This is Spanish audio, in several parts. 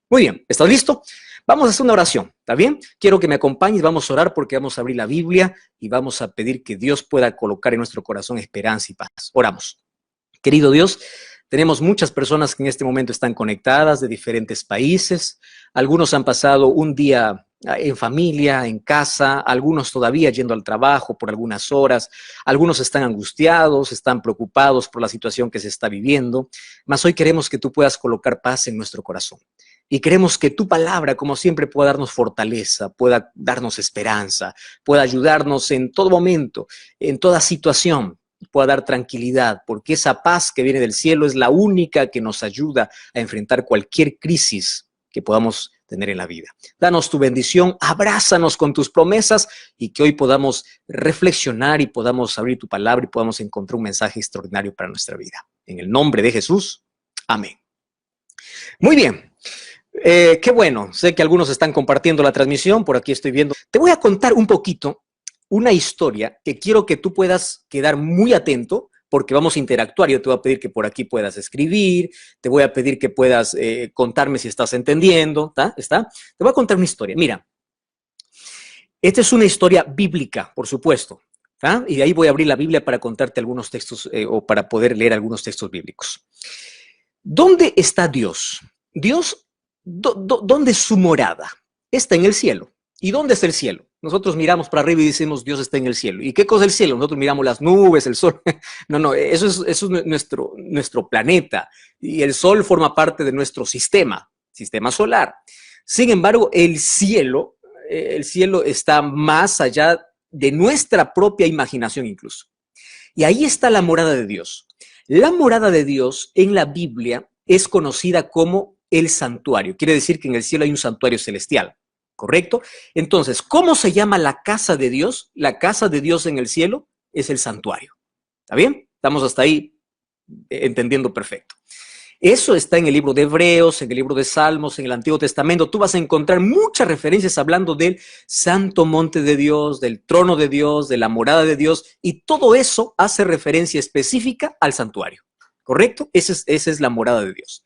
Muy bien, ¿estás listo? Vamos a hacer una oración, ¿está bien? Quiero que me acompañes, vamos a orar porque vamos a abrir la Biblia y vamos a pedir que Dios pueda colocar en nuestro corazón esperanza y paz. Oramos. Querido Dios, tenemos muchas personas que en este momento están conectadas de diferentes países. Algunos han pasado un día en familia, en casa, algunos todavía yendo al trabajo por algunas horas, algunos están angustiados, están preocupados por la situación que se está viviendo, mas hoy queremos que tú puedas colocar paz en nuestro corazón. Y queremos que tu palabra, como siempre, pueda darnos fortaleza, pueda darnos esperanza, pueda ayudarnos en todo momento, en toda situación, pueda dar tranquilidad, porque esa paz que viene del cielo es la única que nos ayuda a enfrentar cualquier crisis que podamos tener en la vida. Danos tu bendición, abrázanos con tus promesas y que hoy podamos reflexionar y podamos abrir tu palabra y podamos encontrar un mensaje extraordinario para nuestra vida. En el nombre de Jesús, amén. Muy bien. Qué bueno, sé que algunos están compartiendo la transmisión, por aquí estoy viendo. Te voy a contar un poquito una historia que quiero que tú puedas quedar muy atento porque vamos a interactuar. Yo te voy a pedir que por aquí puedas escribir, te voy a pedir que puedas contarme si estás entendiendo, ¿está? Te voy a contar una historia. Mira, esta es una historia bíblica, por supuesto, ¿tá? Y de ahí voy a abrir la Biblia para contarte algunos textos o para poder leer algunos textos bíblicos. ¿Dónde está Dios? Dios, ¿dónde es su morada? Está en el cielo. ¿Y dónde está el cielo? Nosotros miramos para arriba y decimos, Dios está en el cielo. ¿Y qué cosa es el cielo? Nosotros miramos las nubes, el sol. No, eso es nuestro planeta. Y el sol forma parte de nuestro sistema solar. Sin embargo, el cielo está más allá de nuestra propia imaginación incluso. Y ahí está la morada de Dios. La morada de Dios en la Biblia es conocida como el santuario. Quiere decir que en el cielo hay un santuario celestial, ¿correcto? Entonces, ¿cómo se llama la casa de Dios? La casa de Dios en el cielo es el santuario. ¿Está bien? Estamos hasta ahí entendiendo perfecto. Eso está en el libro de Hebreos, en el libro de Salmos, en el Antiguo Testamento. Tú vas a encontrar muchas referencias hablando del santo monte de Dios, del trono de Dios, de la morada de Dios, y todo eso hace referencia específica al santuario, ¿correcto? Esa es la morada de Dios.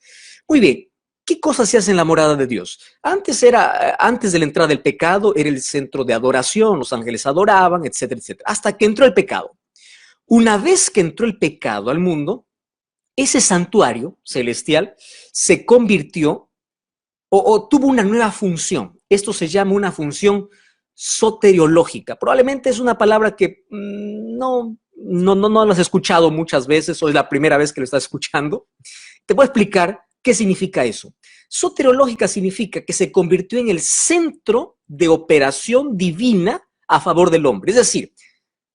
Muy bien, ¿qué cosas se hacen en la morada de Dios? Antes de la entrada del pecado, era el centro de adoración, los ángeles adoraban, etcétera, etcétera, hasta que entró el pecado. Una vez que entró el pecado al mundo, ese santuario celestial se convirtió o tuvo una nueva función. Esto se llama una función soteriológica. Probablemente es una palabra que no la has escuchado muchas veces o es la primera vez que lo estás escuchando. Te voy a explicar qué significa eso. Soteriológica significa que se convirtió en el centro de operación divina a favor del hombre. Es decir,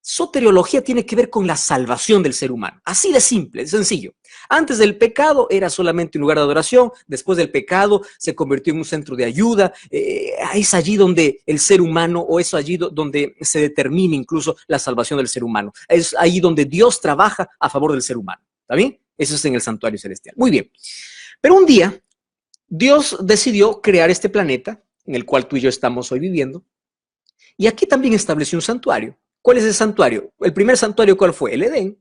soteriología tiene que ver con la salvación del ser humano. Así de simple, de sencillo. Antes del pecado era solamente un lugar de adoración, después del pecado se convirtió en un centro de ayuda, es allí donde el ser humano, o es allí donde se determina incluso la salvación del ser humano. Es ahí donde Dios trabaja a favor del ser humano. ¿Está bien? Eso es en el santuario celestial. Muy bien. Pero un día, Dios decidió crear este planeta, en el cual tú y yo estamos hoy viviendo, y aquí también estableció un santuario. ¿Cuál es el santuario? El primer santuario, ¿cuál fue? El Edén.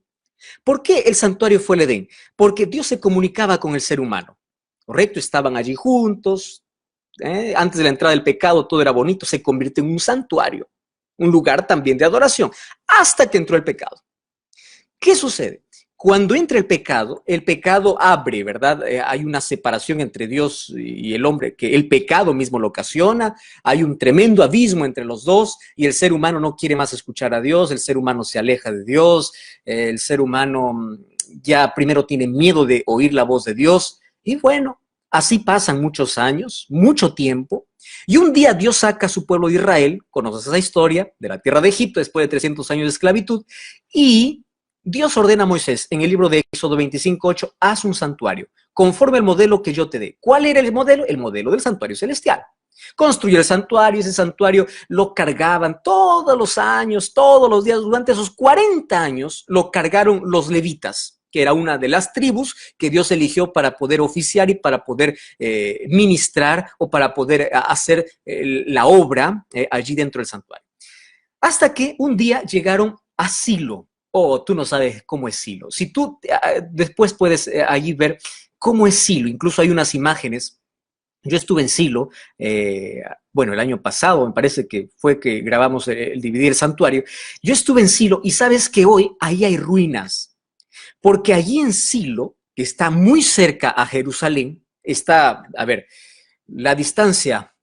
¿Por qué el santuario fue el Edén? Porque Dios se comunicaba con el ser humano, ¿correcto? Estaban allí juntos, antes de la entrada del pecado todo era bonito, se convirtió en un santuario, un lugar también de adoración, hasta que entró el pecado. ¿Qué sucede? Cuando entra el pecado abre, ¿verdad? Hay una separación entre Dios y el hombre, que el pecado mismo lo ocasiona, hay un tremendo abismo entre los dos y el ser humano no quiere más escuchar a Dios, el ser humano se aleja de Dios, el ser humano ya primero tiene miedo de oír la voz de Dios y bueno, así pasan muchos años, mucho tiempo y un día Dios saca a su pueblo de Israel, conoces esa historia, de la tierra de Egipto después de 300 años de esclavitud y Dios ordena a Moisés en el libro de Éxodo 25:8, haz un santuario, conforme al modelo que yo te dé. ¿Cuál era el modelo? El modelo del santuario celestial. Construyó el santuario, ese santuario lo cargaban todos los años, todos los días, durante esos 40 años lo cargaron los levitas, que era una de las tribus que Dios eligió para poder oficiar y para poder ministrar o para poder hacer la obra allí dentro del santuario. Hasta que un día llegaron a Silo. Tú no sabes cómo es Silo. Si tú después puedes allí ver cómo es Silo, incluso hay unas imágenes Yo estuve en Silo, bueno, el año pasado, me parece que fue que grabamos el Dividir el Santuario. Yo estuve en Silo y sabes que hoy ahí hay ruinas, porque allí en Silo, que está muy cerca a Jerusalén, está, a ver, la distancia,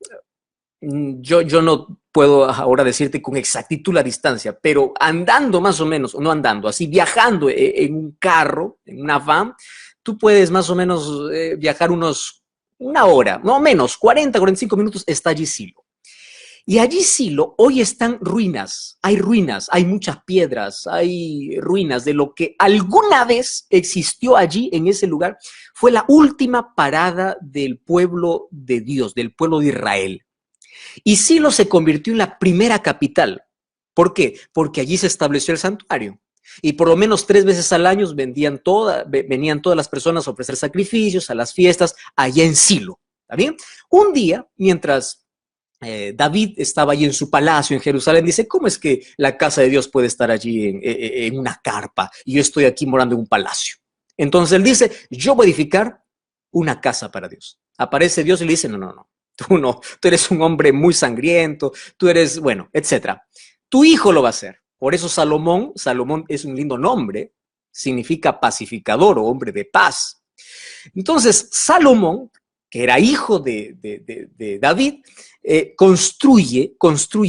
yo no puedo ahora decirte con exactitud la distancia, pero andando más o menos, no andando, así viajando en un carro, en una van, tú puedes más o menos viajar una hora, no menos, 40, 45 minutos, está allí Silo. Y allí Silo, hoy están ruinas, hay muchas piedras, hay ruinas de lo que alguna vez existió allí en ese lugar. Fue la última parada del pueblo de Dios, del pueblo de Israel. Y Silo se convirtió en la primera capital. ¿Por qué? Porque allí se estableció el santuario. Y por lo menos 3 veces al año venían todas las personas a ofrecer sacrificios a las fiestas allá en Silo. ¿Está bien? Un día, mientras David estaba allí en su palacio en Jerusalén, dice, ¿cómo es que la casa de Dios puede estar allí en una carpa y yo estoy aquí morando en un palacio? Entonces él dice, yo voy a edificar una casa para Dios. Aparece Dios y le dice, no, tú eres un hombre muy sangriento, tú eres, bueno, etcétera. Tu hijo lo va a hacer. Por eso Salomón es un lindo nombre, significa pacificador o hombre de paz. Entonces Salomón, que era hijo de David, construye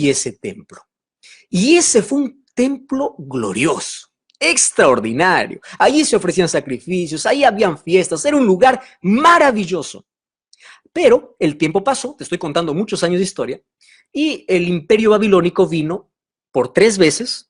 ese templo. Y ese fue un templo glorioso, extraordinario. Allí se ofrecían sacrificios, ahí habían fiestas, era un lugar maravilloso. Pero el tiempo pasó, te estoy contando muchos años de historia, y el imperio babilónico vino por 3 veces,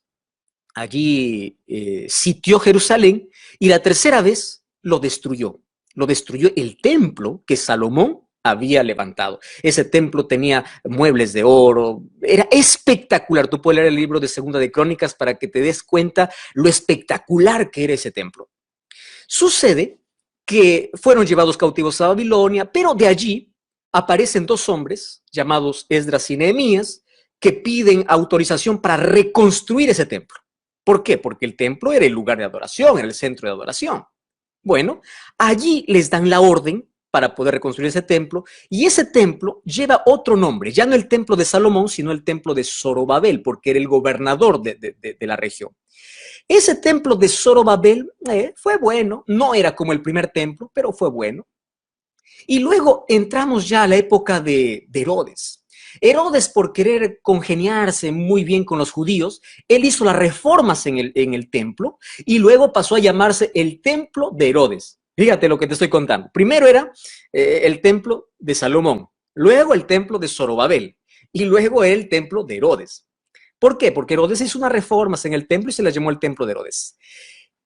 allí sitió Jerusalén, y la tercera vez lo destruyó. Lo destruyó el templo que Salomón había levantado. Ese templo tenía muebles de oro, era espectacular. Tú puedes leer el libro de Segunda de Crónicas para que te des cuenta lo espectacular que era ese templo. Sucede que fueron llevados cautivos a Babilonia, pero de allí aparecen 2 hombres llamados Esdras y Nehemías que piden autorización para reconstruir ese templo. ¿Por qué? Porque el templo era el lugar de adoración, era el centro de adoración. Bueno, allí les dan la orden para poder reconstruir ese templo, y ese templo lleva otro nombre, ya no el templo de Salomón, sino el templo de Zorobabel, porque era el gobernador de la región. Ese templo de Zorobabel fue bueno, no era como el primer templo, pero fue bueno. Y luego entramos ya a la época de Herodes. Herodes, por querer congeniarse muy bien con los judíos, él hizo las reformas en el templo y luego pasó a llamarse el templo de Herodes. Fíjate lo que te estoy contando. Primero era el templo de Salomón, luego el templo de Zorobabel y luego el templo de Herodes. ¿Por qué? Porque Herodes hizo unas reformas en el templo y se las llamó el templo de Herodes.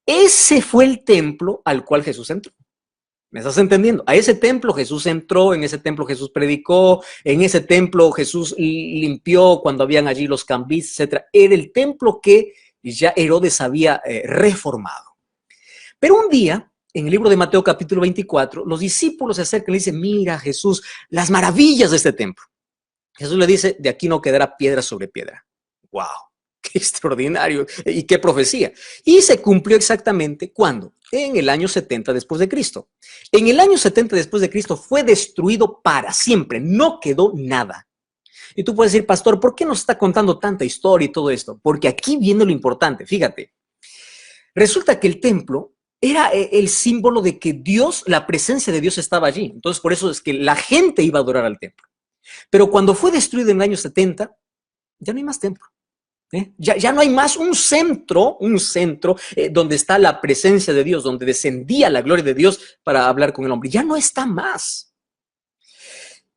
Ese fue el templo al cual Jesús entró. ¿Me estás entendiendo? A ese templo Jesús entró, en ese templo Jesús predicó, en ese templo Jesús limpió cuando habían allí los cambistas, etc. Era el templo que ya Herodes había reformado. Pero un día, en el libro de Mateo capítulo 24, los discípulos se acercan y le dicen, mira Jesús, las maravillas de este templo. Jesús le dice, de aquí no quedará piedra sobre piedra. ¡Wow! ¡Qué extraordinario! ¿Y qué profecía? Y se cumplió exactamente, ¿cuándo? En el año 70 después de Cristo. En el año 70 después de Cristo fue destruido para siempre, no quedó nada. Y tú puedes decir, pastor, ¿por qué nos está contando tanta historia y todo esto? Porque aquí viene lo importante, fíjate. Resulta que el templo era el símbolo de que Dios, la presencia de Dios estaba allí. Entonces, por eso es que la gente iba a adorar al templo. Pero cuando fue destruido en el año 70, ya no hay más templo. Ya no hay más un centro donde está la presencia de Dios, donde descendía la gloria de Dios para hablar con el hombre. Ya no está más.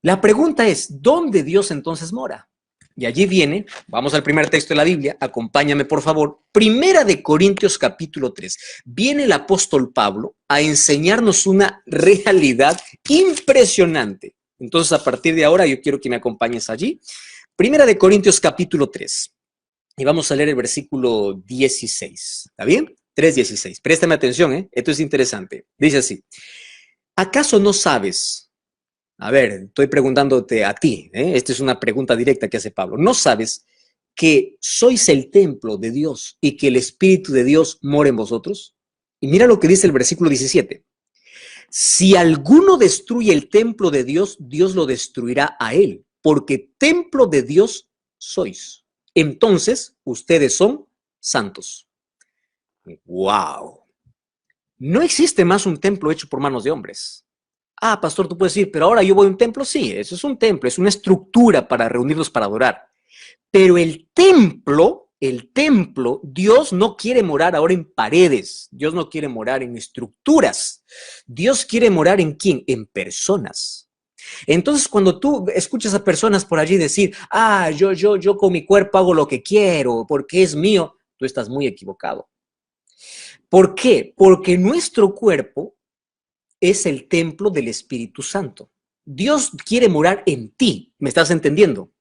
La pregunta es, ¿dónde Dios entonces mora? Y allí viene, vamos al primer texto de la Biblia, acompáñame por favor, Primera de Corintios capítulo 3. Viene el apóstol Pablo a enseñarnos una realidad impresionante. Entonces a partir de ahora yo quiero que me acompañes allí. Primera de Corintios capítulo 3. Y vamos a leer el versículo 16, ¿está bien? 3:16. Préstame atención, esto es interesante. Dice así, ¿acaso no sabes? A ver, estoy preguntándote a ti, esta es una pregunta directa que hace Pablo. ¿No sabes que sois el templo de Dios y que el Espíritu de Dios mora en vosotros? Y mira lo que dice el versículo 17. Si alguno destruye el templo de Dios, Dios lo destruirá a él, porque templo de Dios sois. Entonces, ustedes son santos. ¡Wow! No existe más un templo hecho por manos de hombres. Ah, pastor, tú puedes decir, pero ahora yo voy a un templo. Sí, eso es un templo, es una estructura para reunirnos para adorar. Pero el templo, Dios no quiere morar ahora en paredes. Dios no quiere morar en estructuras. Dios quiere morar ¿en quién? En personas. Entonces, cuando tú escuchas a personas por allí decir, yo con mi cuerpo hago lo que quiero porque es mío, tú estás muy equivocado. ¿Por qué? Porque nuestro cuerpo es el templo del Espíritu Santo. Dios quiere morar en ti, ¿me estás entendiendo?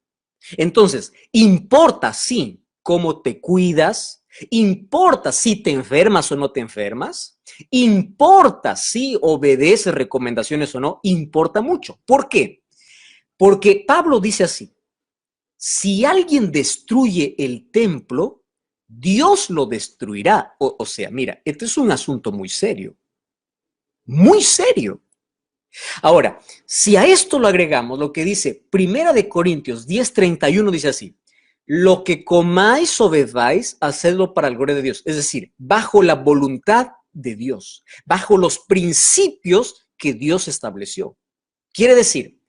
Entonces, importa sí cómo te cuidas, importa si te enfermas o no te enfermas, importa si obedeces recomendaciones o no, importa mucho. ¿Por qué? Porque Pablo dice así, si alguien destruye el templo, Dios lo destruirá. O sea, mira, este es un asunto muy serio, muy serio. Ahora, si a esto lo agregamos lo que dice Primera de Corintios 10:31, dice así, lo que comáis o bebáis, hacedlo para la gloria de Dios. Es decir, bajo la voluntad de Dios, bajo los principios que Dios estableció. Quiere decir,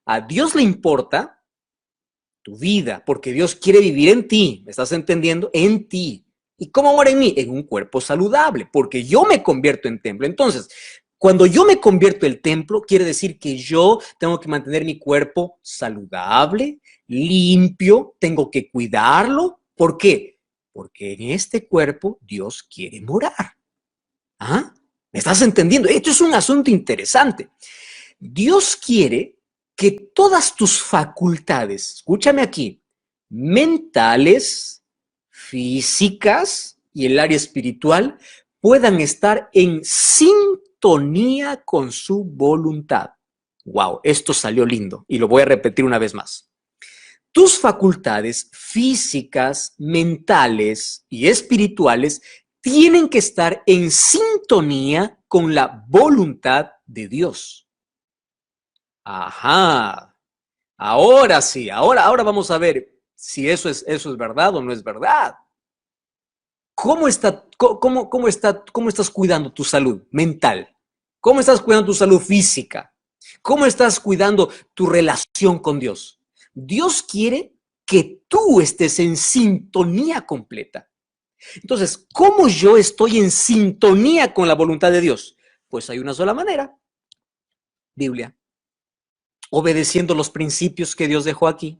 a Dios le importa tu vida, porque Dios quiere vivir en ti, ¿me estás entendiendo? En ti. ¿Y cómo mora en mí? En un cuerpo saludable, porque yo me convierto en templo. Entonces, cuando yo me convierto en templo, quiere decir que yo tengo que mantener mi cuerpo saludable, limpio, tengo que cuidarlo. ¿Por qué? Porque en este cuerpo Dios quiere morar. ¿Ah? ¿Me estás entendiendo? Esto es un asunto interesante. Dios quiere que todas tus facultades, escúchame aquí, mentales, físicas y el área espiritual, puedan estar en sintonía con su voluntad. Wow, esto salió lindo y lo voy a repetir una vez más. Tus facultades físicas, mentales y espirituales tienen que estar en sintonía con la voluntad de Dios. Ajá, ahora sí, ahora vamos a ver si eso es verdad o no es verdad. ¿Cómo estás cuidando tu salud mental? ¿Cómo estás cuidando tu salud física? ¿Cómo estás cuidando tu relación con Dios? Dios quiere que tú estés en sintonía completa. Entonces, ¿cómo yo estoy en sintonía con la voluntad de Dios? Pues hay una sola manera, Biblia, obedeciendo los principios que Dios dejó aquí.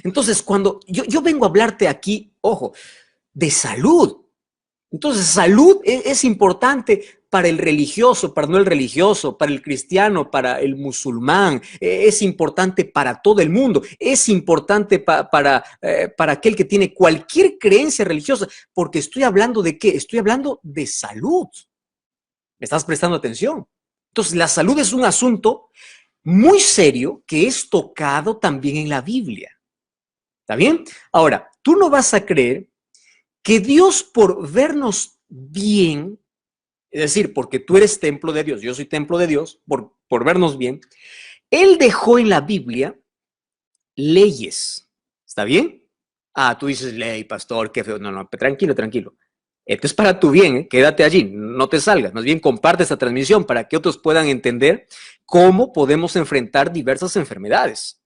Entonces, cuando yo vengo a hablarte aquí, ojo, de salud. Entonces, salud es importante para el religioso, para no el religioso, para el cristiano, para el musulmán, es importante para todo el mundo, es importante para aquel que tiene cualquier creencia religiosa, porque estoy hablando de qué, estoy hablando de salud. ¿Me estás prestando atención? Entonces, la salud es un asunto muy serio que es tocado también en la Biblia. ¿Está bien? Ahora, tú no vas a creer que Dios, por vernos bien, es decir, porque tú eres templo de Dios, yo soy templo de Dios, por vernos bien, Él dejó en la Biblia leyes. ¿Está bien? Ah, tú dices ley, pastor, qué feo. No, no, tranquilo, tranquilo. Esto es para tu bien, ¿eh? Quédate allí, no te salgas. Más bien comparte esta transmisión para que otros puedan entender cómo podemos enfrentar diversas enfermedades.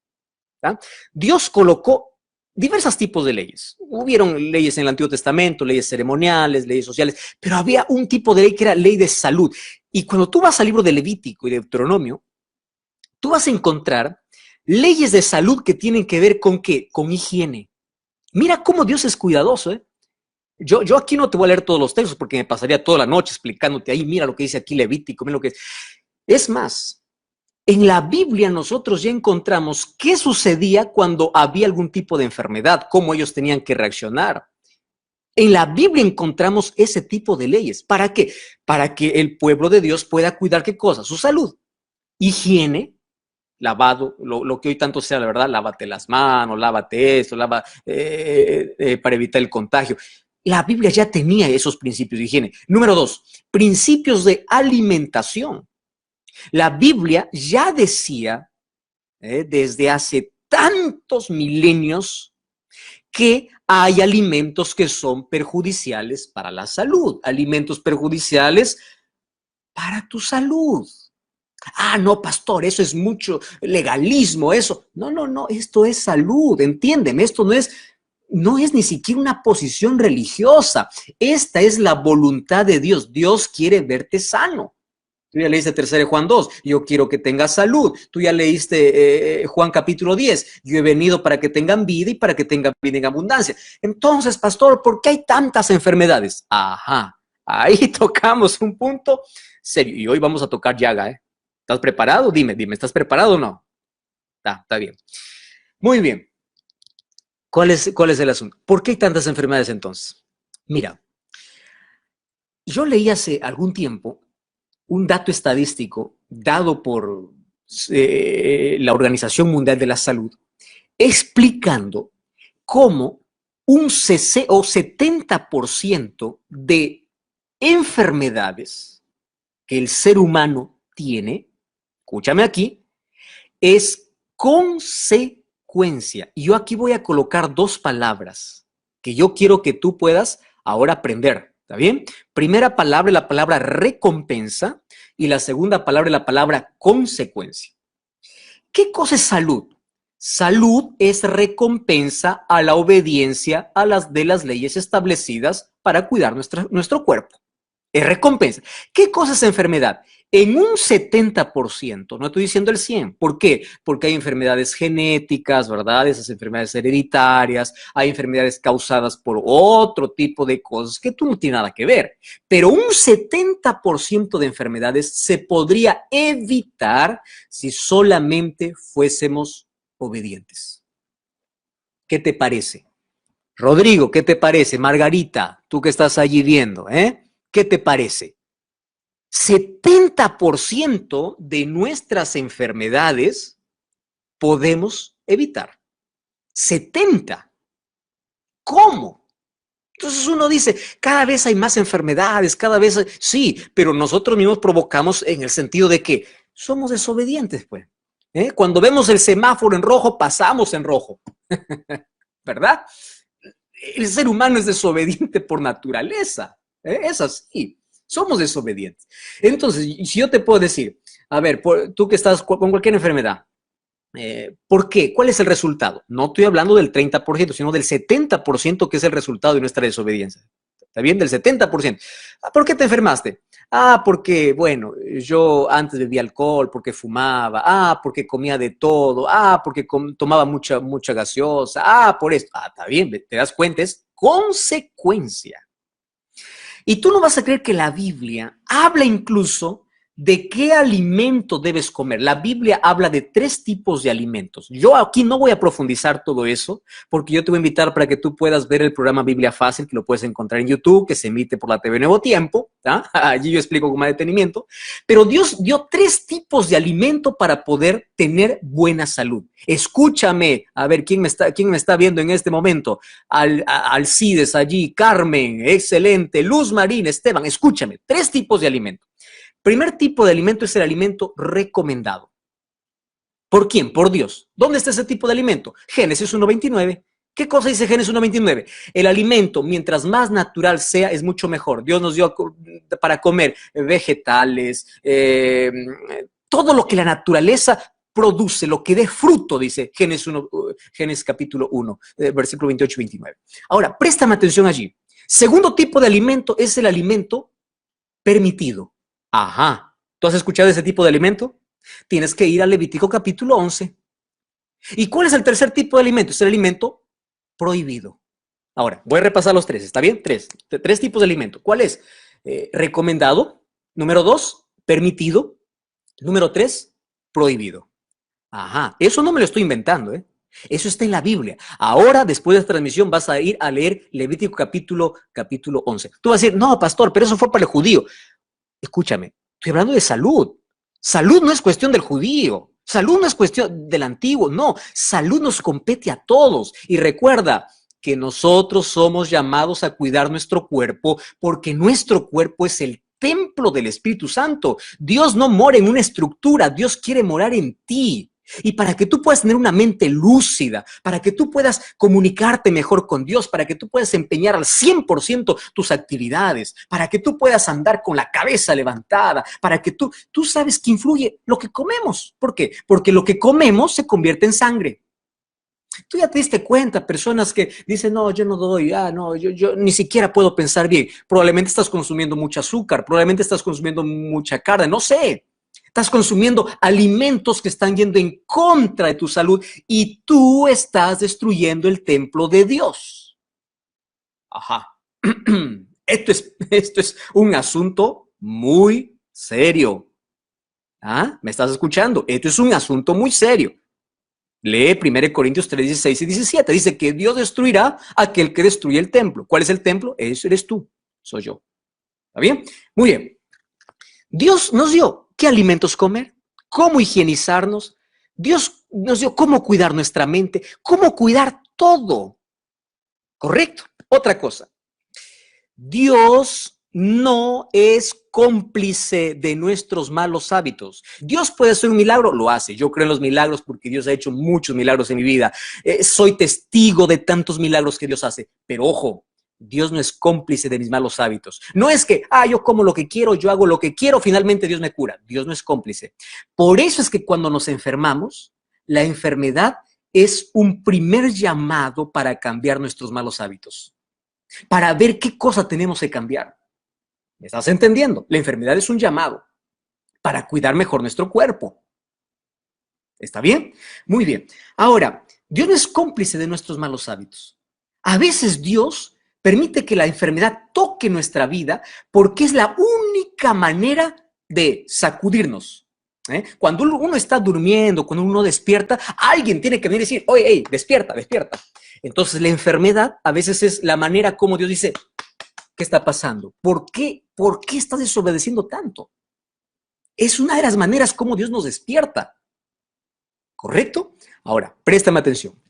¿Tá? Dios colocó diversos tipos de leyes. Hubieron leyes en el Antiguo Testamento, leyes ceremoniales, leyes sociales, pero había un tipo de ley que era ley de salud. Y cuando tú vas al libro de Levítico y de Deuteronomio, tú vas a encontrar leyes de salud que tienen que ver con ¿qué? Con higiene. Mira cómo Dios es cuidadoso, ¿eh? Yo aquí no te voy a leer todos los textos porque me pasaría toda la noche explicándote ahí, mira lo que dice aquí Levítico, mira lo que es. Es más, en la Biblia nosotros ya encontramos qué sucedía cuando había algún tipo de enfermedad, cómo ellos tenían que reaccionar. En la Biblia encontramos ese tipo de leyes. ¿Para qué? Para que el pueblo de Dios pueda cuidar ¿qué cosa? Su salud. Higiene, lavado, lo que hoy tanto sea, la verdad, lávate las manos, lávate esto, para evitar el contagio. La Biblia ya tenía esos principios de higiene. Número 2, principios de alimentación. La Biblia ya decía, desde hace tantos milenios, que hay alimentos que son perjudiciales para la salud, alimentos perjudiciales para tu salud. Ah, no, pastor, eso es mucho legalismo, eso. No, no, no, esto es salud, entiéndeme, esto no es ni siquiera una posición religiosa. Esta es la voluntad de Dios. Dios quiere verte sano. Tú ya leíste 3 Juan 2, yo quiero que tengas salud. Tú ya leíste Juan capítulo 10, yo he venido para que tengan vida y para que tengan vida en abundancia. Entonces, pastor, ¿por qué hay tantas enfermedades? Ajá, ahí tocamos un punto serio. Y hoy vamos a tocar llaga, ¿eh? ¿Estás preparado? Dime, ¿estás preparado o no? Está bien. Muy bien. ¿Cuál es el asunto? ¿Por qué hay tantas enfermedades entonces? Mira, yo leí hace algún tiempo un dato estadístico dado por la Organización Mundial de la Salud, explicando cómo un 70% de enfermedades que el ser humano tiene, escúchame aquí, es consecuencia. Y yo aquí voy a colocar 2 palabras que yo quiero que tú puedas ahora aprender. ¿Está bien? Primera palabra es la palabra recompensa y la segunda palabra es la palabra consecuencia. ¿Qué cosa es salud? Salud es recompensa a la obediencia a las leyes establecidas para cuidar nuestro cuerpo. Es recompensa. ¿Qué cosa es enfermedad? En un 70%, no estoy diciendo el 100%. ¿Por qué? Porque hay enfermedades genéticas, ¿verdad? Esas enfermedades hereditarias, hay enfermedades causadas por otro tipo de cosas que tú no tienes nada que ver. Pero un 70% de enfermedades se podría evitar si solamente fuésemos obedientes. ¿Qué te parece? Rodrigo, ¿qué te parece? Margarita, tú que estás allí viendo, ¿qué te parece? 70% de nuestras enfermedades podemos evitar. 70%. ¿Cómo? Entonces uno dice, cada vez hay más enfermedades, cada vez sí, pero nosotros mismos provocamos en el sentido de que somos desobedientes, pues. Cuando vemos el semáforo en rojo, pasamos en rojo. ¿Verdad? El ser humano es desobediente por naturaleza. Es así. Somos desobedientes. Entonces, si yo te puedo decir, a ver, tú que estás con cualquier enfermedad, ¿por qué? ¿Cuál es el resultado? No estoy hablando del 30%, sino del 70% que es el resultado de nuestra desobediencia. ¿Está bien? Del 70%. ¿Por qué te enfermaste? Porque, bueno, yo antes bebía alcohol, porque fumaba, porque comía de todo, porque tomaba mucha gaseosa, por esto. Está bien, te das cuenta, es consecuencia. Y tú no vas a creer que la Biblia habla incluso de qué alimento debes comer. La Biblia habla de 3 tipos de alimentos. Yo aquí no voy a profundizar todo eso, porque yo te voy a invitar para que tú puedas ver el programa Biblia Fácil, que lo puedes encontrar en YouTube, que se emite por la TV Nuevo Tiempo. Allí yo explico con más detenimiento. Pero Dios dio 3 tipos de alimento para poder tener buena salud. Escúchame, a ver, ¿quién me está viendo en este momento? Alcides allí, Carmen, excelente, Luz Marín, Esteban, escúchame, 3 tipos de alimento. Primer tipo de alimento es el alimento recomendado. ¿Por quién? Por Dios. ¿Dónde está ese tipo de alimento? Génesis 1:29. ¿Qué cosa dice Génesis 1:29? El alimento, mientras más natural sea, es mucho mejor. Dios nos dio para comer vegetales, todo lo que la naturaleza produce, lo que dé fruto, dice Génesis capítulo 1, versículo 28 y 29. Ahora, préstame atención allí. Segundo tipo de alimento es el alimento permitido. Ajá. ¿Tú has escuchado ese tipo de alimento? Tienes que ir a Levítico capítulo 11. ¿Y cuál es el tercer tipo de alimento? Es el alimento prohibido. Ahora, voy a repasar los 3, ¿está bien? 3 tipos de alimento. ¿Cuál es? Recomendado. Número 2, permitido. Número 3, prohibido. Ajá. Eso no me lo estoy inventando, Eso está en la Biblia. Ahora, después de esta transmisión, vas a ir a leer Levítico capítulo 11. Tú vas a decir, no, pastor, pero eso fue para el judío. Escúchame, estoy hablando de salud. Salud no es cuestión del judío. Salud no es cuestión del antiguo. No, salud nos compete a todos. Y recuerda que nosotros somos llamados a cuidar nuestro cuerpo porque nuestro cuerpo es el templo del Espíritu Santo. Dios no mora en una estructura, Dios quiere morar en ti. Y para que tú puedas tener una mente lúcida, para que tú puedas comunicarte mejor con Dios, para que tú puedas empeñar al 100% tus actividades, para que tú puedas andar con la cabeza levantada, para que tú sabes que influye lo que comemos. ¿Por qué? Porque lo que comemos se convierte en sangre. Tú ya te diste cuenta, personas que dicen, no, yo no doy, no, yo ni siquiera puedo pensar bien. Probablemente estás consumiendo mucho azúcar, probablemente estás consumiendo mucha carne, no sé. Estás consumiendo alimentos que están yendo en contra de tu salud y tú estás destruyendo el templo de Dios. Ajá. Esto es un asunto muy serio. ¿Ah? ¿Me estás escuchando? Esto es un asunto muy serio. Lee 1 Corintios 3, 16 y 17. Dice que Dios destruirá a aquel que destruye el templo. ¿Cuál es el templo? Eso eres tú, soy yo. ¿Está bien? Muy bien. Dios nos dio qué alimentos comer, cómo higienizarnos. Dios nos dio cómo cuidar nuestra mente, cómo cuidar todo. ¿Correcto? Otra cosa. Dios no es cómplice de nuestros malos hábitos. Dios puede hacer un milagro, lo hace. Yo creo en los milagros porque Dios ha hecho muchos milagros en mi vida. Soy testigo de tantos milagros que Dios hace. Pero ojo, Dios no es cómplice de mis malos hábitos. No es que, yo como lo que quiero, yo hago lo que quiero, finalmente Dios me cura. Dios no es cómplice. Por eso es que cuando nos enfermamos, la enfermedad es un primer llamado para cambiar nuestros malos hábitos. Para ver qué cosa tenemos que cambiar. ¿Me estás entendiendo? La enfermedad es un llamado para cuidar mejor nuestro cuerpo. ¿Está bien? Muy bien. Ahora, Dios no es cómplice de nuestros malos hábitos. A veces Dios permite que la enfermedad toque nuestra vida porque es la única manera de sacudirnos. Cuando uno está durmiendo, cuando uno despierta, alguien tiene que venir y decir, oye, hey, despierta, despierta. Entonces la enfermedad a veces es la manera como Dios dice, ¿qué está pasando? ¿Por qué estás desobedeciendo tanto? Es una de las maneras como Dios nos despierta. ¿Correcto? Ahora, préstame atención.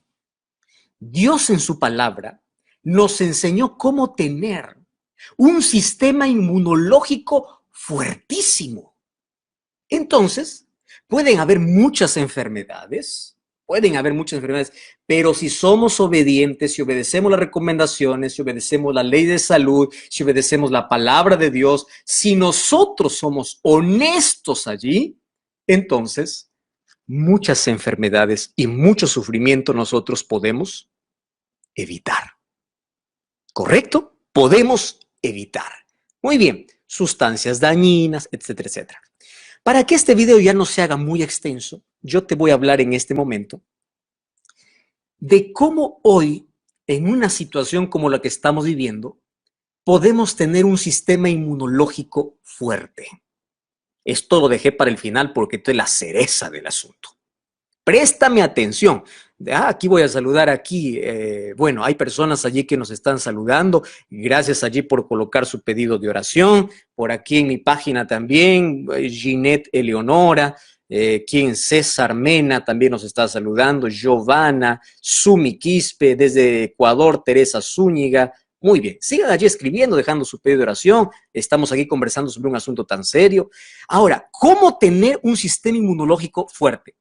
Dios en su palabra nos enseñó cómo tener un sistema inmunológico fuertísimo. Entonces, pueden haber muchas enfermedades, pero si somos obedientes, si obedecemos las recomendaciones, si obedecemos la ley de salud, si obedecemos la palabra de Dios, si nosotros somos honestos allí, entonces muchas enfermedades y mucho sufrimiento nosotros podemos evitar. ¿Correcto? Podemos evitar. Muy bien, sustancias dañinas, etcétera, etcétera. Para que este video ya no se haga muy extenso, yo te voy a hablar en este momento de cómo hoy, en una situación como la que estamos viviendo, podemos tener un sistema inmunológico fuerte. Esto lo dejé para el final porque esto es la cereza del asunto. Préstame atención. Aquí voy a saludar aquí. Bueno, hay personas allí que nos están saludando. Gracias allí por colocar su pedido de oración. Por aquí en mi página también, Ginette Eleonora. Quien César Mena también nos está saludando. Giovanna, Sumi Quispe, desde Ecuador, Teresa Zúñiga. Muy bien, sigan allí escribiendo, dejando su pedido de oración. Estamos aquí conversando sobre un asunto tan serio. Ahora, ¿cómo tener un sistema inmunológico fuerte?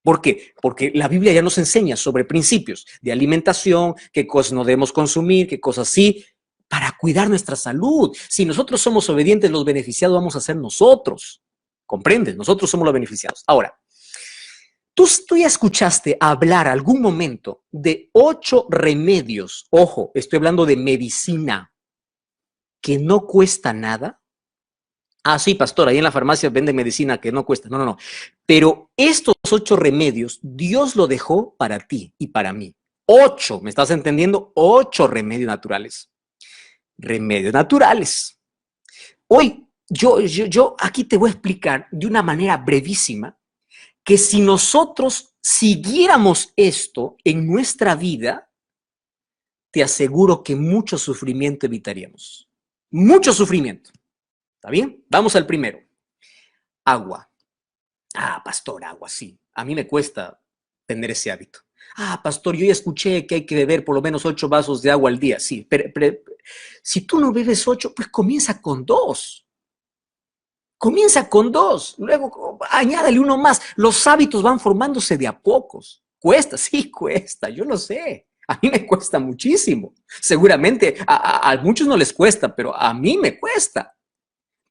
¿Por qué? Porque la Biblia ya nos enseña sobre principios de alimentación, qué cosas no debemos consumir, qué cosas sí, para cuidar nuestra salud. Si nosotros somos obedientes, los beneficiados vamos a ser nosotros. ¿Comprendes? Nosotros somos los beneficiados. Ahora, tú ya escuchaste hablar algún momento de 8 remedios, ojo, estoy hablando de medicina, que no cuesta nada. Sí, pastor, ahí en la farmacia venden medicina que no cuesta. No. Pero estos 8 remedios, Dios lo dejó para ti y para mí. 8, ¿me estás entendiendo? 8 remedios naturales. Remedios naturales. Hoy, yo aquí te voy a explicar de una manera brevísima que si nosotros siguiéramos esto en nuestra vida, te aseguro que mucho sufrimiento evitaríamos. Mucho sufrimiento. ¿Está bien? Vamos al primero. Agua. Pastor, agua, sí. A mí me cuesta tener ese hábito. Ah, pastor, yo ya escuché que hay que beber por lo menos 8 vasos de agua al día. Sí, pero si tú no bebes 8, pues comienza con 2. Comienza con 2, luego añádale uno más. Los hábitos van formándose de a pocos. Cuesta, sí, cuesta, yo lo sé. A mí me cuesta muchísimo. Seguramente a muchos no les cuesta, pero a mí me cuesta.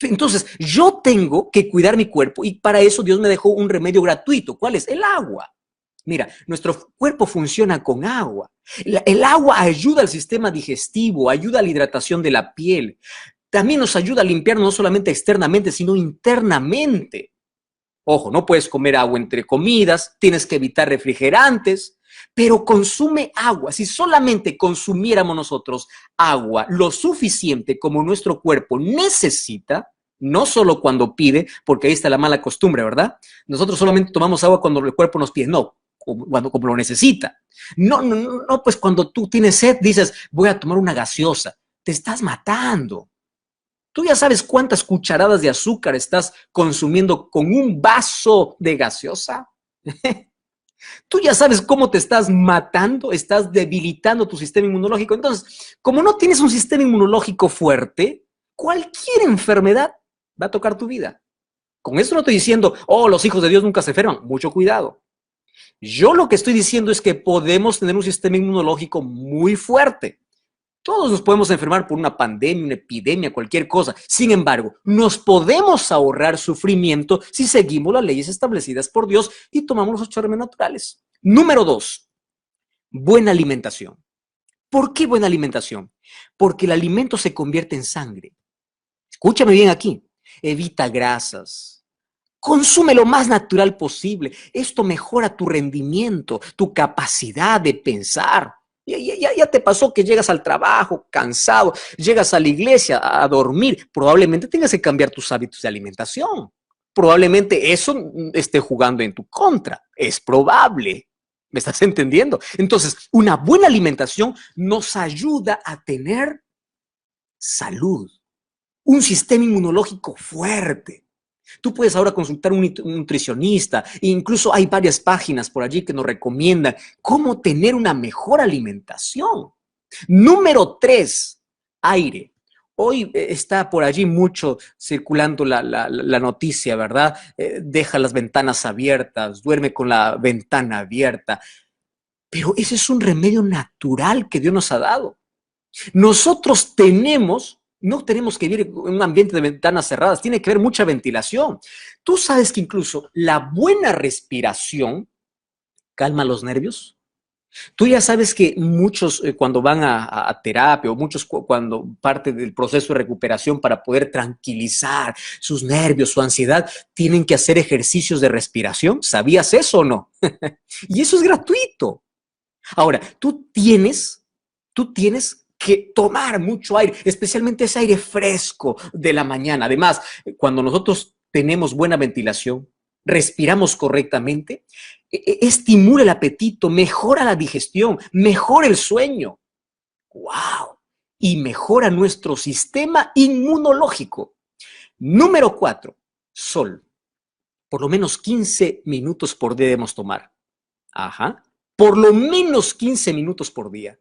Entonces, yo tengo que cuidar mi cuerpo y para eso Dios me dejó un remedio gratuito. ¿Cuál es? El agua. Mira, nuestro cuerpo funciona con agua. El agua ayuda al sistema digestivo, ayuda a la hidratación de la piel. También nos ayuda a limpiar no solamente externamente, sino internamente. Ojo, no puedes comer agua entre comidas, tienes que evitar refrigerantes, pero consume agua. Si solamente consumiéramos nosotros agua lo suficiente como nuestro cuerpo necesita, no solo cuando pide, porque ahí está la mala costumbre, ¿verdad? Nosotros solamente tomamos agua cuando el cuerpo nos pide, no, cuando como lo necesita. No, pues cuando tú tienes sed dices, voy a tomar una gaseosa, te estás matando. Tú ya sabes cuántas cucharadas de azúcar estás consumiendo con un vaso de gaseosa. Tú ya sabes cómo te estás matando, estás debilitando tu sistema inmunológico. Entonces, como no tienes un sistema inmunológico fuerte, cualquier enfermedad va a tocar tu vida. Con esto no estoy diciendo, oh, los hijos de Dios nunca se enferman. Mucho cuidado. Yo lo que estoy diciendo es que podemos tener un sistema inmunológico muy fuerte. Todos nos podemos enfermar por una pandemia, una epidemia, cualquier cosa. Sin embargo, nos podemos ahorrar sufrimiento si seguimos las leyes establecidas por Dios y tomamos los 8 remedios naturales. Número 2, buena alimentación. ¿Por qué buena alimentación? Porque el alimento se convierte en sangre. Escúchame bien aquí. Evita grasas. Consume lo más natural posible. Esto mejora tu rendimiento, tu capacidad de pensar. Ya te pasó que llegas al trabajo cansado, llegas a la iglesia a dormir. Probablemente tengas que cambiar tus hábitos de alimentación. Probablemente eso esté jugando en tu contra. Es probable. ¿Me estás entendiendo? Entonces, una buena alimentación nos ayuda a tener salud, un sistema inmunológico fuerte. Tú puedes ahora consultar un nutricionista, e incluso hay varias páginas por allí que nos recomiendan cómo tener una mejor alimentación. Número 3, aire. Hoy está por allí mucho circulando la noticia, ¿verdad? Deja las ventanas abiertas, duerme con la ventana abierta. Pero ese es un remedio natural que Dios nos ha dado. Nosotros no tenemos que vivir en un ambiente de ventanas cerradas, tiene que haber mucha ventilación. Tú sabes que incluso la buena respiración calma los nervios. Tú ya sabes que muchos cuando van a terapia o muchos cuando parte del proceso de recuperación para poder tranquilizar sus nervios, su ansiedad, tienen que hacer ejercicios de respiración. ¿Sabías eso o no? Y eso es gratuito. Ahora, tú tienes que tomar mucho aire, especialmente ese aire fresco de la mañana. Además, cuando nosotros tenemos buena ventilación, respiramos correctamente, estimula el apetito, mejora la digestión, mejora el sueño. ¡Wow! Y mejora nuestro sistema inmunológico. Número 4, sol. Por lo menos 15 minutos por día debemos tomar. Ajá. Por lo menos 15 minutos por día.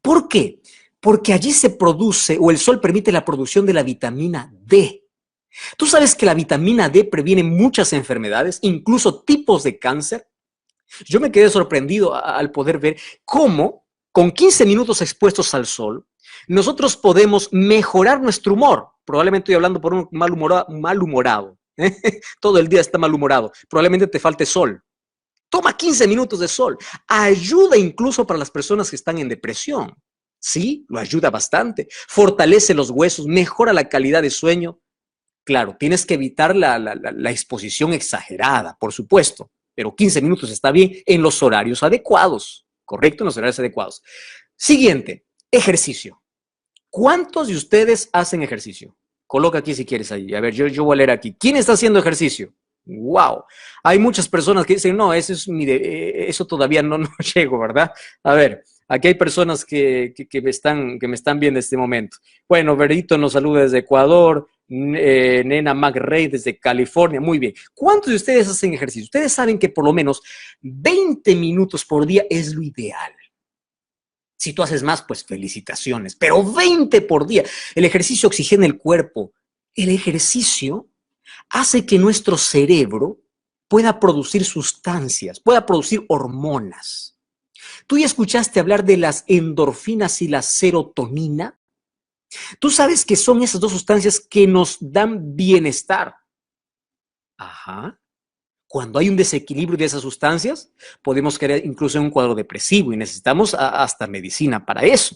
¿Por qué? Porque allí se produce, o el sol permite la producción de la vitamina D. ¿Tú sabes que la vitamina D previene muchas enfermedades, incluso tipos de cáncer? Yo me quedé sorprendido al poder ver cómo, con 15 minutos expuestos al sol, nosotros podemos mejorar nuestro humor. Probablemente estoy hablando por un malhumorado. Todo el día está malhumorado. Probablemente te falte sol. Toma 15 minutos de sol. Ayuda incluso para las personas que están en depresión. Sí, lo ayuda bastante. Fortalece los huesos, mejora la calidad de sueño. Claro, tienes que evitar la exposición exagerada, por supuesto, pero 15 minutos está bien en los horarios adecuados, ¿correcto? En los horarios adecuados. Siguiente, ejercicio. ¿Cuántos de ustedes hacen ejercicio? Coloca aquí si quieres ahí. A ver, yo voy a leer aquí. ¿Quién está haciendo ejercicio? ¡Wow! Hay muchas personas que dicen, no, eso todavía no llego, ¿verdad? A ver, aquí hay personas que me están viendo en este momento. Bueno, Berito nos saluda desde Ecuador. Nena McRae desde California. Muy bien. ¿Cuántos de ustedes hacen ejercicio? Ustedes saben que por lo menos 20 minutos por día es lo ideal. Si tú haces más, pues felicitaciones, pero 20 por día. El ejercicio oxigena el cuerpo. El ejercicio hace que nuestro cerebro pueda producir sustancias, pueda producir hormonas. ¿Tú ya escuchaste hablar de las endorfinas y la serotonina? Tú sabes que son esas dos sustancias que nos dan bienestar. Ajá. Cuando hay un desequilibrio de esas sustancias, podemos caer incluso en un cuadro depresivo y necesitamos hasta medicina para eso.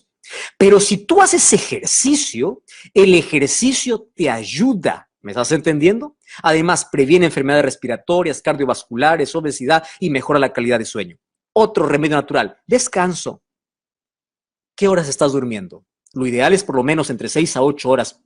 Pero si tú haces ejercicio, el ejercicio te ayuda. ¿Me estás entendiendo? Además, previene enfermedades respiratorias, cardiovasculares, obesidad y mejora la calidad de sueño. Otro remedio natural, descanso. ¿Qué horas estás durmiendo? Lo ideal es por lo menos entre 6 a 8 horas,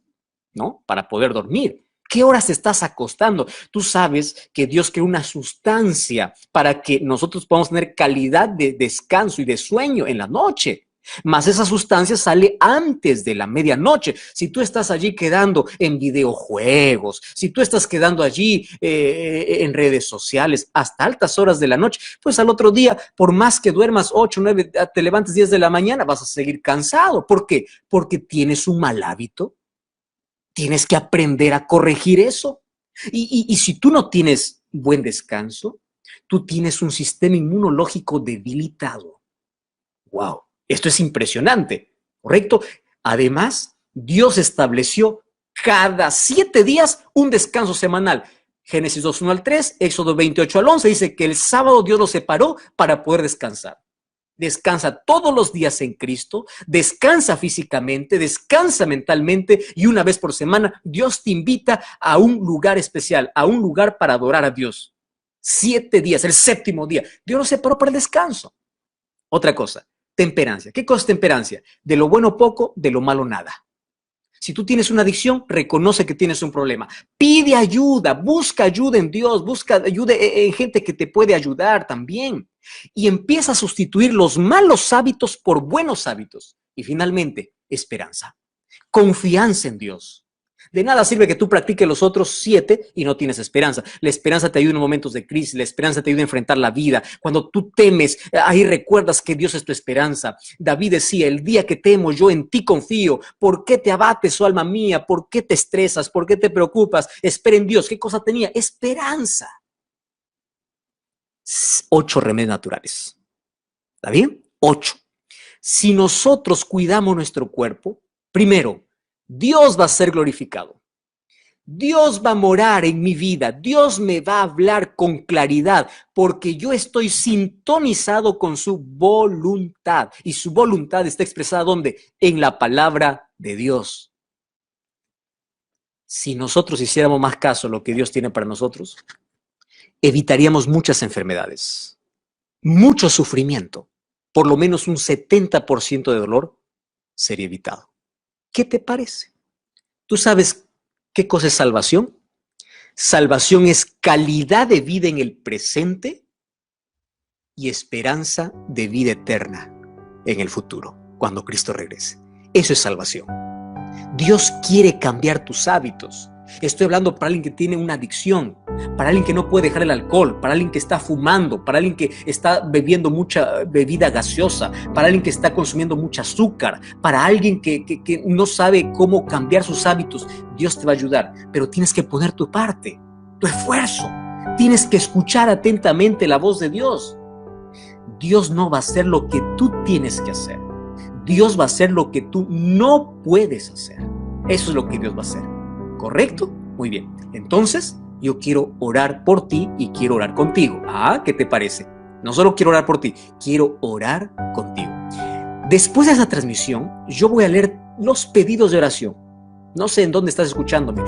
¿no? Para poder dormir. ¿Qué horas te estás acostando? Tú sabes que Dios creó una sustancia para que nosotros podamos tener calidad de descanso y de sueño en la noche. Mas esa sustancia sale antes de la medianoche. Si tú estás allí quedando en videojuegos, si tú estás quedando allí en redes sociales hasta altas horas de la noche, pues al otro día, por más que duermas 8, 9, te levantes 10 de la mañana, vas a seguir cansado. ¿Por qué? Porque tienes un mal hábito. Tienes que aprender a corregir eso. Y si tú no tienes buen descanso, tú tienes un sistema inmunológico debilitado. ¡Wow! Esto es impresionante, ¿correcto? Además, Dios estableció cada 7 días un descanso semanal. Génesis 2:1 al 3, Éxodo 28 al 11, dice que el sábado Dios lo separó para poder descansar. Descansa todos los días en Cristo, descansa físicamente, descansa mentalmente y una vez por semana Dios te invita a un lugar especial, a un lugar para adorar a Dios. 7 días, el séptimo día, Dios lo separó para el descanso. Otra cosa, temperancia. ¿Qué cosa es temperancia? De lo bueno poco, de lo malo nada. Si tú tienes una adicción, reconoce que tienes un problema. Pide ayuda, busca ayuda en Dios, busca ayuda en gente que te puede ayudar también. Y empieza a sustituir los malos hábitos por buenos hábitos. Y finalmente, esperanza. Confianza en Dios. De nada sirve que tú practiques los otros 7 y no tienes esperanza. La esperanza te ayuda en momentos de crisis, la esperanza te ayuda a enfrentar la vida. Cuando tú temes, ahí recuerdas que Dios es tu esperanza. David decía, el día que temo, yo en ti confío. ¿Por qué te abates, oh alma mía? ¿Por qué te estresas? ¿Por qué te preocupas? Espera en Dios. ¿Qué cosa tenía? Esperanza. 8 remedios naturales. ¿Está bien? 8. Si nosotros cuidamos nuestro cuerpo, primero, Dios va a ser glorificado. Dios va a morar en mi vida. Dios me va a hablar con claridad porque yo estoy sintonizado con su voluntad. Y su voluntad está expresada ¿dónde? En la palabra de Dios. Si nosotros hiciéramos más caso a lo que Dios tiene para nosotros, evitaríamos muchas enfermedades, mucho sufrimiento. Por lo menos un 70% de dolor sería evitado. ¿Qué te parece? ¿Tú sabes qué cosa es salvación? Salvación es calidad de vida en el presente y esperanza de vida eterna en el futuro, cuando Cristo regrese. Eso es salvación. Dios quiere cambiar tus hábitos. Estoy hablando para alguien que tiene una adicción, para alguien que no puede dejar el alcohol, para alguien que está fumando, para alguien que está bebiendo mucha bebida gaseosa, para alguien que está consumiendo mucho azúcar, para alguien que no sabe cómo cambiar sus hábitos. Dios te va a ayudar, pero tienes que poner tu parte, tu esfuerzo. Tienes que escuchar atentamente la voz de Dios. Dios no va a hacer lo que tú tienes que hacer. Dios va a hacer lo que tú no puedes hacer. Eso es lo que Dios va a hacer. ¿Correcto? Muy bien. Entonces, yo quiero orar por ti y quiero orar contigo. ¿Qué te parece? No solo quiero orar por ti, quiero orar contigo. Después de esa transmisión, yo voy a leer los pedidos de oración. No sé en dónde estás escuchándome.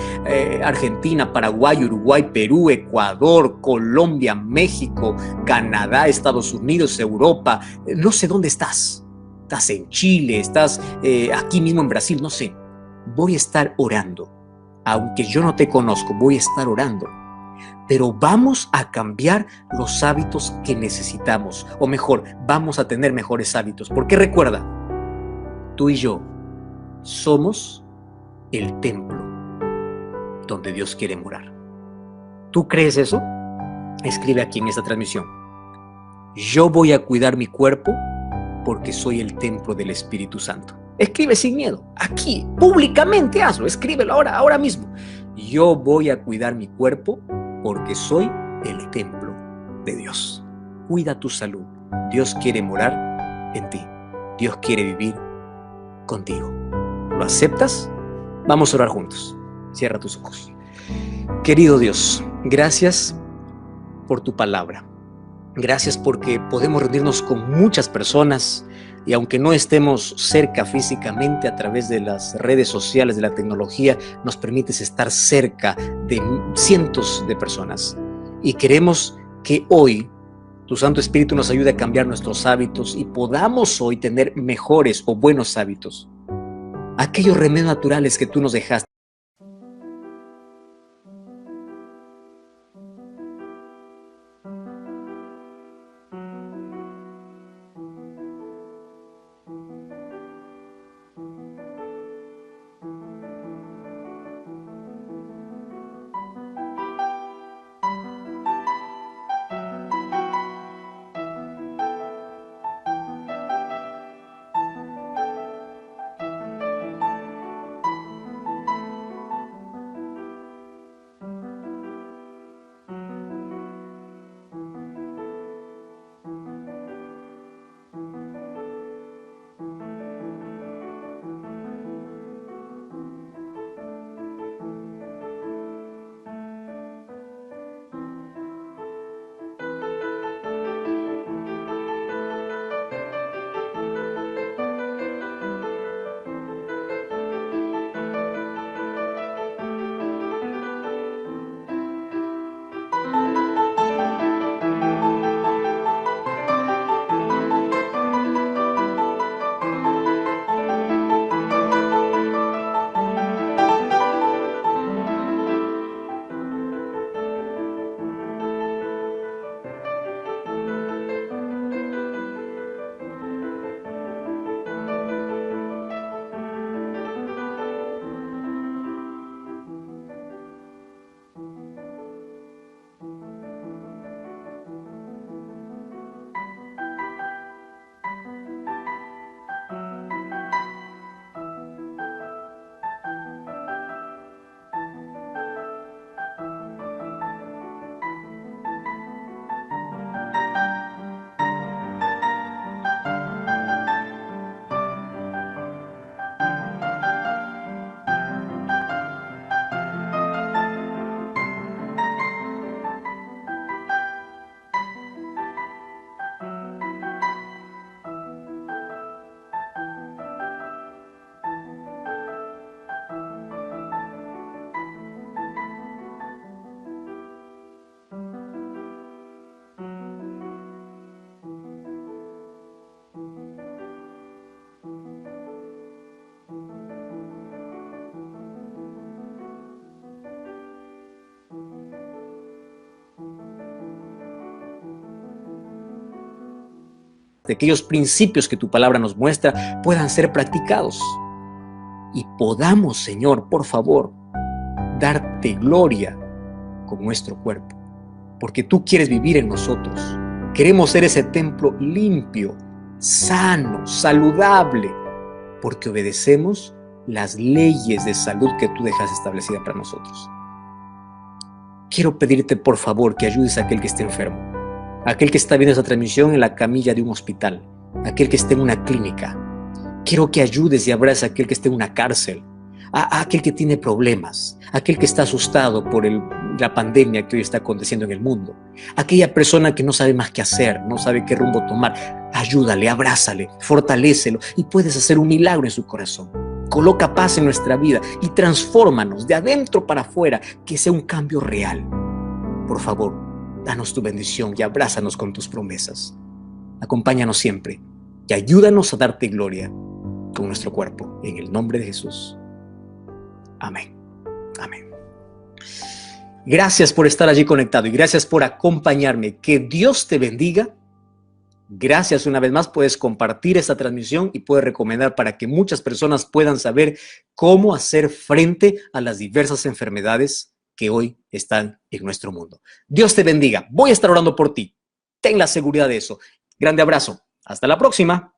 Argentina, Paraguay, Uruguay, Perú, Ecuador, Colombia, México, Canadá, Estados Unidos, Europa. No sé dónde estás. Estás en Chile, estás aquí mismo en Brasil, no sé. Voy a estar orando. Aunque yo no te conozco, voy a estar orando. Pero vamos a cambiar los hábitos que necesitamos. O mejor, vamos a tener mejores hábitos. Porque recuerda, tú y yo somos el templo donde Dios quiere morar. ¿Tú crees eso? Escribe aquí en esta transmisión: yo voy a cuidar mi cuerpo porque soy el templo del Espíritu Santo. Escribe sin miedo, aquí, públicamente hazlo, escríbelo ahora mismo. Yo voy a cuidar mi cuerpo porque soy el templo de Dios. Cuida tu salud. Dios quiere morar en ti. Dios quiere vivir contigo. ¿Lo aceptas? Vamos a orar juntos. Cierra tus ojos. Querido Dios, gracias por tu palabra. Gracias porque podemos reunirnos con muchas personas y aunque no estemos cerca físicamente, a través de las redes sociales, de la tecnología, nos permites estar cerca de cientos de personas. Y queremos que hoy tu Santo Espíritu nos ayude a cambiar nuestros hábitos y podamos hoy tener mejores o buenos hábitos. Aquellos remedios naturales que tú nos dejaste. De aquellos principios que tu palabra nos muestra puedan ser practicados y podamos, Señor, por favor, darte gloria con nuestro cuerpo, porque tú quieres vivir en nosotros. Queremos ser ese templo limpio, sano, saludable, porque obedecemos las leyes de salud que tú dejas establecidas para nosotros. Quiero pedirte, por favor, que ayudes a aquel que esté enfermo, aquel que está viendo esta transmisión en la camilla de un hospital, aquel que esté en una clínica. Quiero que ayudes y abraces a aquel que esté en una cárcel, a aquel que tiene problemas, aquel que está asustado por la pandemia que hoy está aconteciendo en el mundo, aquella persona que no sabe más qué hacer, no sabe qué rumbo tomar. Ayúdale, abrázale, fortalécelo y puedes hacer un milagro en su corazón. Coloca paz en nuestra vida y transfórmanos de adentro para afuera, que sea un cambio real. Por favor, danos tu bendición y abrázanos con tus promesas. Acompáñanos siempre y ayúdanos a darte gloria con nuestro cuerpo. En el nombre de Jesús. Amén. Amén. Gracias por estar allí conectado y gracias por acompañarme. Que Dios te bendiga Gracias una vez más, puedes compartir esta transmisión y puedes recomendar para que muchas personas puedan saber cómo hacer frente a las diversas enfermedades que hoy están en nuestro mundo. Dios te bendiga. Voy a estar orando por ti. Ten la seguridad de eso. Grande abrazo. Hasta la próxima.